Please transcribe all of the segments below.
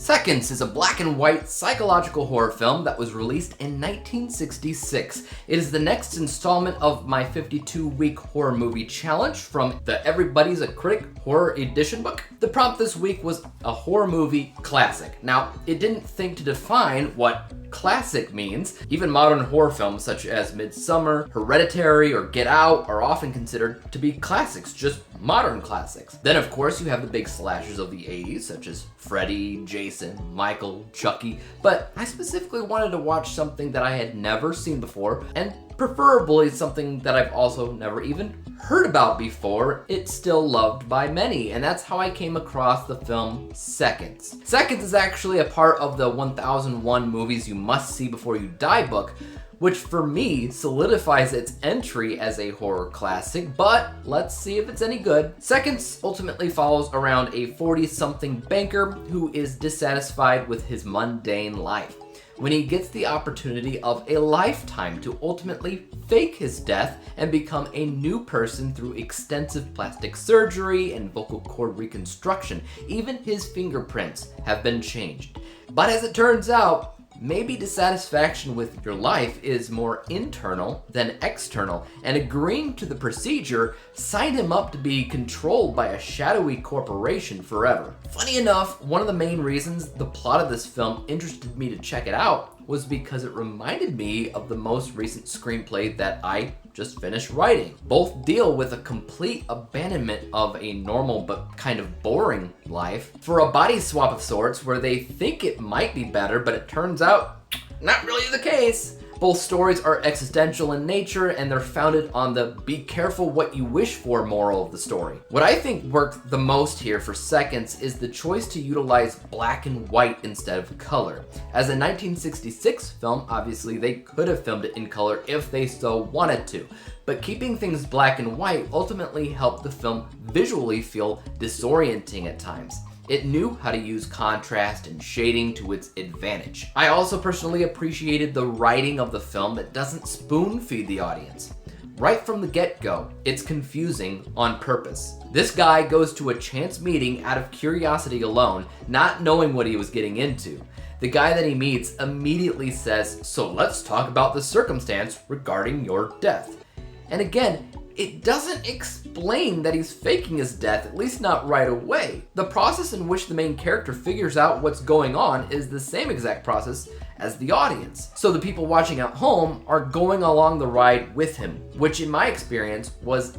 Seconds is a black and white psychological horror film that was released in 1966. It is the next installment of my 52-week horror movie challenge from the Everybody's a Critic horror edition book. The prompt this week was a horror movie classic. Now, it didn't think to define what classic means. Even modern horror films such as Midsommar, Hereditary, or Get Out are often considered to be classics, just modern classics. Then of course you have the big slashers of the 80s such as Freddy, Jason, Michael, Chucky, but I specifically wanted to watch something that I had never seen before, and preferably something that I've also never even heard about before. It's still loved by many, and that's how I came across the film Seconds. Seconds is actually a part of the 1001 Movies You Must See Before You Die book, which for me solidifies its entry as a horror classic, but let's see if it's any good. Seconds ultimately follows around a 40-something banker who is dissatisfied with his mundane life. When he gets the opportunity of a lifetime to ultimately fake his death and become a new person through extensive plastic surgery and vocal cord reconstruction, even his fingerprints have been changed. But as it turns out, maybe dissatisfaction with your life is more internal than external, and agreeing to the procedure signed him up to be controlled by a shadowy corporation forever. Funny enough, one of the main reasons the plot of this film interested me to check it out was because it reminded me of the most recent screenplay that I just finished writing. Both deal with a complete abandonment of a normal but kind of boring life for a body swap of sorts where they think it might be better, but it turns out not really the case. Both stories are existential in nature, and they're founded on the be careful what you wish for moral of the story. What I think worked the most here for Seconds is the choice to utilize black and white instead of color. As a 1966 film, obviously they could have filmed it in color if they so wanted to, but keeping things black and white ultimately helped the film visually feel disorienting at times. It knew how to use contrast and shading to its advantage. I also personally appreciated the writing of the film that doesn't spoon feed the audience. Right from the get-go, it's confusing on purpose. This guy goes to a chance meeting out of curiosity alone, not knowing what he was getting into. The guy that he meets immediately says, "So let's talk about the circumstance regarding your death." And again, it doesn't explain that he's faking his death, at least not right away. The process in which the main character figures out what's going on is the same exact process as the audience. So the people watching at home are going along the ride with him, which in my experience was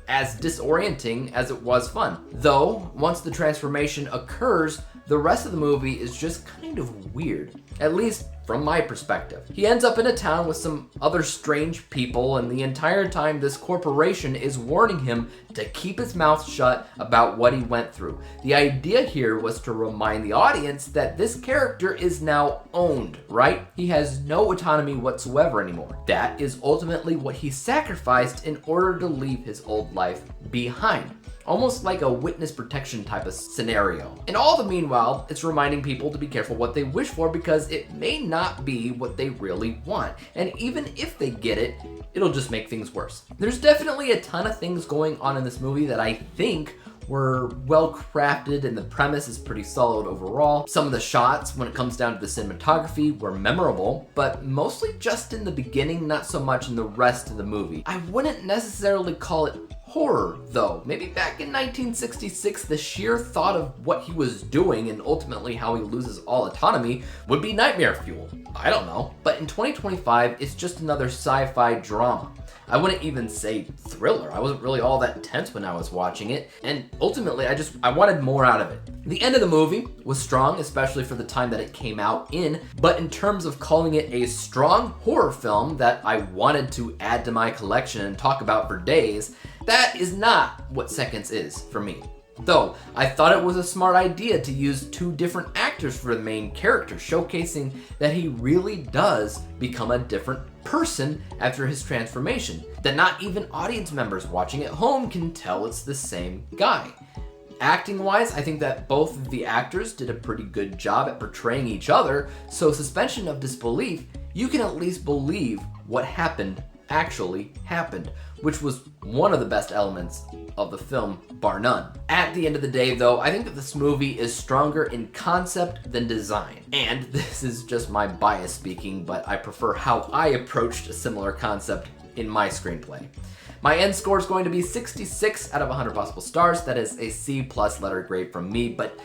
as disorienting as it was fun. Though, once the transformation occurs, the rest of the movie is just kind of weird, at least from my perspective. He ends up in a town with some other strange people, and the entire time this corporation is warning him to keep his mouth shut about what he went through. The idea here was to remind the audience that this character is now owned, right? He has no autonomy whatsoever anymore. That is ultimately what he sacrificed in order to leave his old life behind. Almost like a witness protection type of scenario. In all the meanwhile, it's reminding people to be careful what they wish for because it may not be what they really want. And even if they get it, it'll just make things worse. There's definitely a ton of things going on in this movie that I think were well crafted, and the premise is pretty solid overall. Some of the shots, when it comes down to the cinematography, were memorable, but mostly just in the beginning, not so much in the rest of the movie. I wouldn't necessarily call it horror, though. Maybe back in 1966, the sheer thought of what he was doing and ultimately how he loses all autonomy would be nightmare fuel. I don't know. But in 2025, it's just another sci-fi drama. I wouldn't even say thriller. I wasn't really all that tense when I was watching it, and ultimately I wanted more out of it. The end of the movie was strong, especially for the time that it came out in, but in terms of calling it a strong horror film that I wanted to add to my collection and talk about for days, that is not what Seconds is for me. Though, I thought it was a smart idea to use two different actors for the main character, showcasing that he really does become a different person after his transformation, that not even audience members watching at home can tell it's the same guy. Acting-wise, I think that both of the actors did a pretty good job at portraying each other, so suspension of disbelief, you can at least believe what happened actually happened, which was one of the best elements of the film, bar none. At the end of the day though, I think that this movie is stronger in concept than design. And this is just my bias speaking, but I prefer how I approached a similar concept in my screenplay. My end score is going to be 66 out of 100 possible stars. That is a C+ letter grade from me, but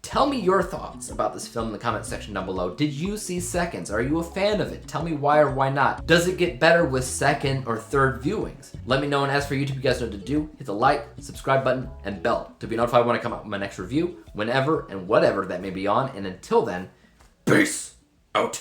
tell me your thoughts about this film in the comment section down below. Did you see seconds? Are you a fan of it? Tell me why or why not. Does it get better with second or third viewings? Let me know, and as for YouTube, you guys know what to do. Hit the like, subscribe button, and bell to be notified when I come out with my next review, whenever and whatever that may be on. And until then, peace out.